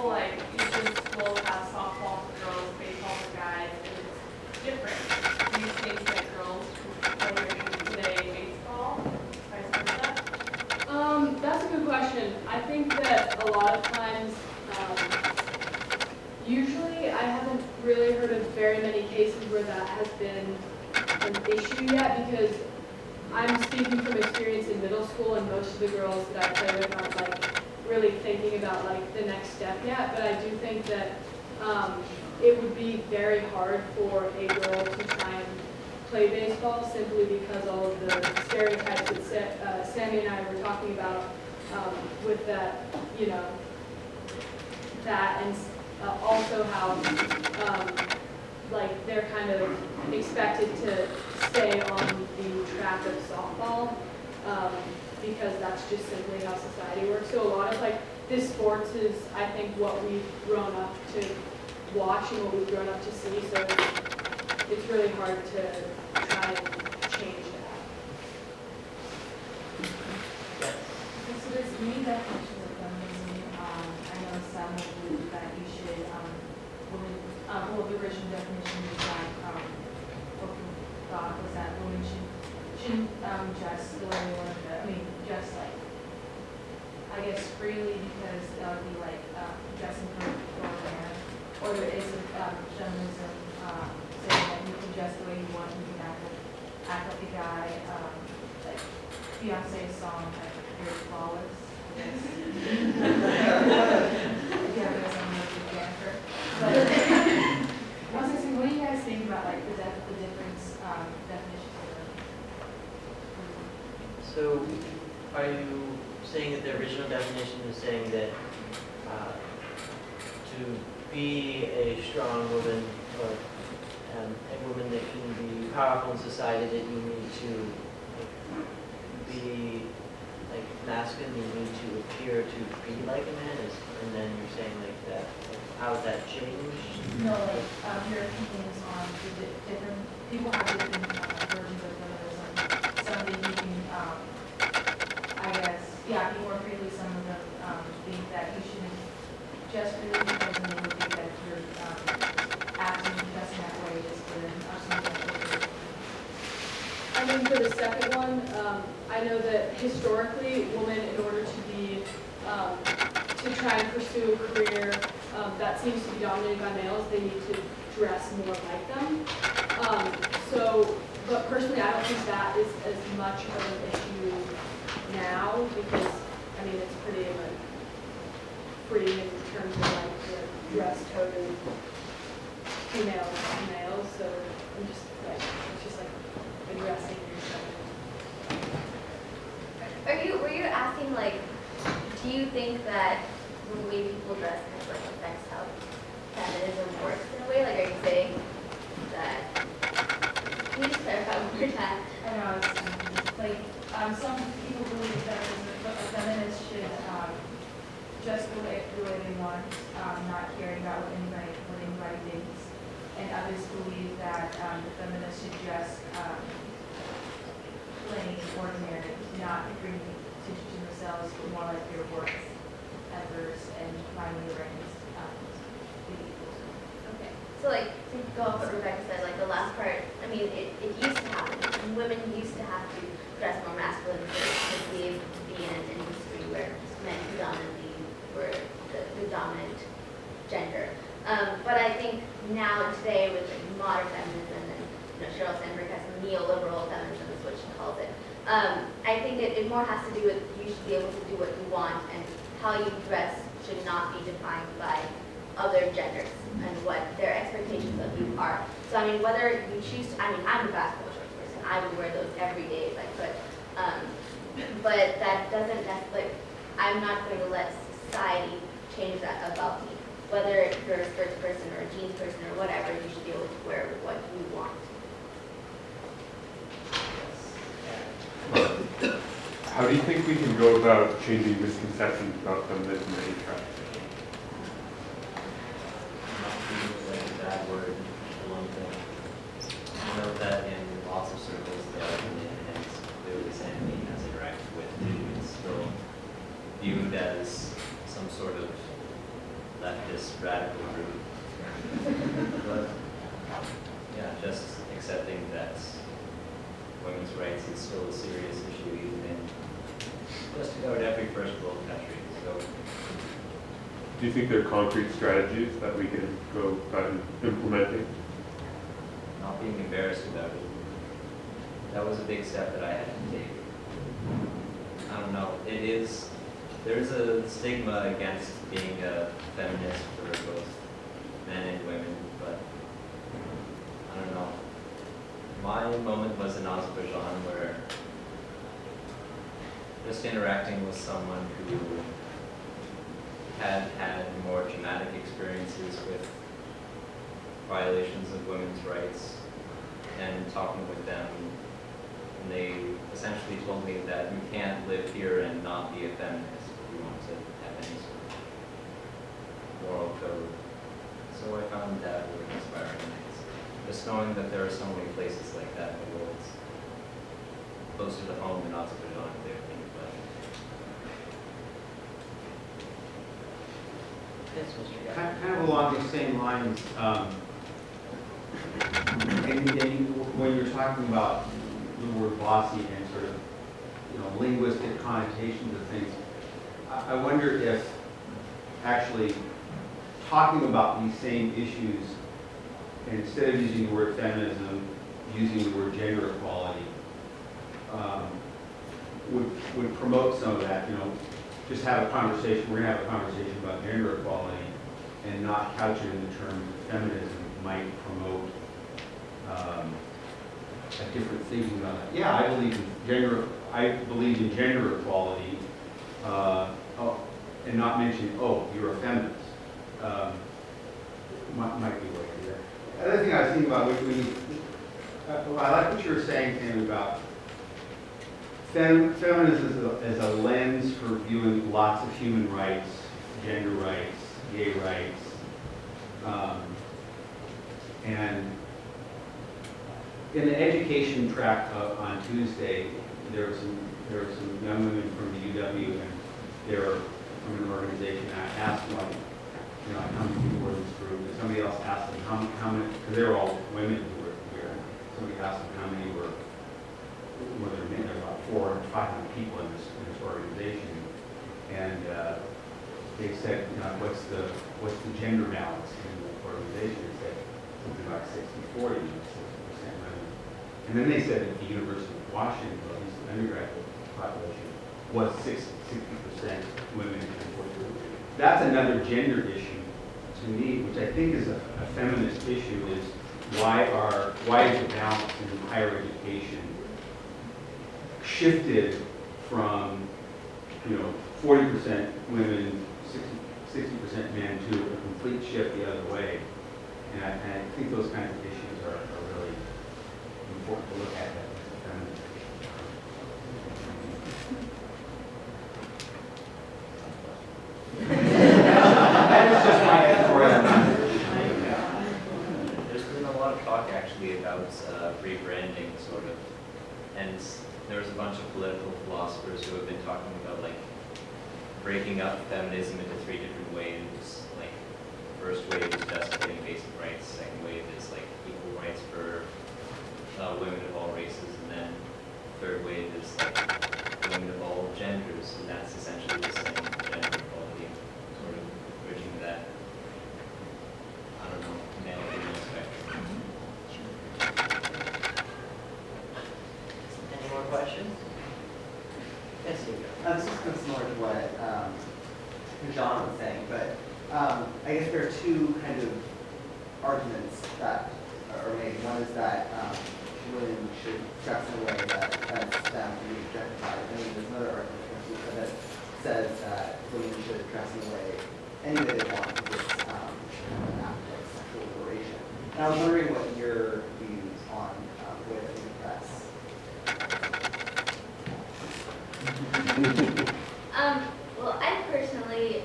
school, like Eastern schools have softball for girls, baseball for guys, and it's different. Do you think that girls who play today baseball, vice versa? That's a good question. I think that a lot of times, usually I haven't really heard of very many cases where that has been an issue yet, because I'm speaking from experience in middle school, and most of the girls that I play with aren't like really thinking about like the next step yet. But I do think that it would be very hard for a girl to try and play baseball, simply because all of the stereotypes that Sammy and I were talking about with that, you know, that, and also how like they're kind of expected to stay on the track of softball, because that's just simply how society works. So a lot of like this sports is, I think, what we've grown up to watch and what we've grown up to see. So it's really hard to try and change that. So there's many definitions of feminism. I know some will believe that you should, well, the original definition is that, what we thought was that women shouldn't dress the way they want to dress. I mean, just like, I guess freely, because that would be like dressing for a man. Or there is feminism saying that you can dress the way you want, you can act like a guy, like Beyonce's song, like, "You're Flawless." Yeah, because I'm a big dancer. But I was asking, what do you guys think about like the difference definitions of them? So, are you saying that the original definition is saying that to be a strong woman, or a woman that can be powerful in society, that you need to be like masculine, you need to appear to be like a man, and then you're saying like that, like, how has that changed? No, like your opinions on the different people have different versions of feminism. Some of them you can, I guess, yeah, be more freely. Some of them think that you shouldn't just really, because then they would think that you're acting and dressing that way just for them or something like that. I mean, for the second one, I know that historically, women, in order to be, to try and pursue a career that seems to be dominated by males, they need to dress more like them. But personally, I don't think that is as much of an issue now, because, I mean, it's pretty like free in terms of like the dress code and females and males. So I'm just like, it's just like addressing yourself. Were you asking, like, do you think that the way people dress kind of like affects how feminism works in a way? Like, are you saying that? Can you just clarify one more time? I know, it's like some people believe that a feminist should dress the way they want, not caring about what anybody thinks. And others believe that the feminists should dress plain, ordinary, not bring attention to themselves, but more like their work efforts and finding their brains. Okay. So, like, to go off what Rebecca said, like the last part, I mean, it used to happen. Women used to have to dress more masculine to be able to be in an industry where men predominantly were the dominant gender. But I think now, today, with like, modern feminism, and Sheryl Sandberg has neoliberal feminism, is what she calls it. I think it more has to do with you should be able to do what you want, and how you dress should not be defined by other genders and what their expectations of you are. So I mean, whether you choose to, I mean, I'm a basketball shorts person. I would wear those every day if I could. But that doesn't necessarily, I'm not going to let society change that about me. Whether you're a skirts person or a jeans person or whatever, you should be able to wear what you want. How do you think we can go about changing misconceptions about feminism and hate trafficking? Not using like a bad word for one thing. I know that in lots of circles that and clearly Sandy has interacted with, it's still viewed as some sort of leftist radical group. But, yeah, just accepting that women's rights is still a serious issue even in just about every first world country. So, Do you think there are concrete strategies that we can go about implementing? not being embarrassed about it. That was a big step that I had to take. I don't know. There's a stigma against being a feminist for both men and women, but I don't know. My moment was in Azerbaijan where just interacting with someone who had had more traumatic experiences with violations of women's rights and talking with them, and they essentially told me that you can't live here and not be a feminist if you want to have any sort of moral code. So I found that really inspiring. Just knowing that there are so many places like that in the world, closer to home than Azerbaijan, clearly, but Yes, Mr. Guy. Kind of along these same lines, when you're talking about the word bossy and sort of, linguistic connotations of things, I wonder if actually talking about these same issues, instead of using the word feminism, using the word gender equality, would promote some of that, just have a conversation, we're gonna have a conversation about gender equality and not couch it in the terms of feminism might promote a different thinking about it. Yeah, I believe in gender equality, and not mention, oh, you're a feminist. Might be a way to do that. The other thing I was thinking about, I like what you were saying, Tammy, about feminism as a lens for viewing lots of human rights, gender rights, gay rights, and in the education track on Tuesday, there were some young women from the UW, and they were from an organization. And I asked them, how many people were in this group? And somebody else asked them how many, because they were all women who were here. Somebody asked them how many were there men. There were about 400 to 500 people in this organization, and they said, what's the gender balance in the organization? They said something like 60-40, 60% women. And then they said at the University of Washington, at least the undergraduate population, was 60% women and 40%. That's another gender issue to me, which I think is a feminist issue, is why is the balance in higher education shifted from 40% women, 60% men to a complete shift the other way. And I think those kinds of issues are really important to look at as a feminist. That is just my editorial. there's been a lot of talk actually about rebranding, sort of, and there's a bunch of political philosophers who have been talking about breaking up feminism into 3 different waves. First wave is just getting basic rights. Second wave is equal rights for women of all races, and then third wave is women of all genders, and that's essentially the same gender equality, sort of bridging that. I don't know, male-female spectrum. Any more questions? Yes, you go. This is kind of similar to what John was saying, but I guess there are two kind of arguments that are made. One is that women should dress in a way that prevents them from being objectified. And then there's another argument that says that women should dress in a way any way they want because it's an act of sexual liberation. And I was wondering what your views on the way that we dress. Well, I personally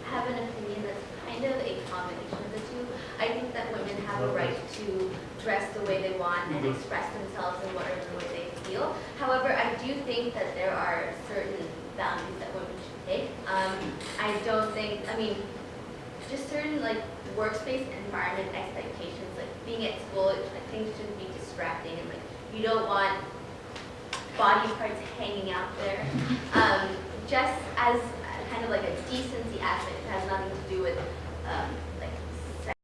have an opinion that's kind of a combination of the two. I think that women have a right to dress the way they want and express themselves in whatever way they feel. However, I do think that there are certain boundaries that women should take. I don't think, just certain like workspace environment expectations, like being at school, I think shouldn't be distracting, and like you don't want body parts hanging out there. Just as kind of like a decency aspect, it has nothing to do with like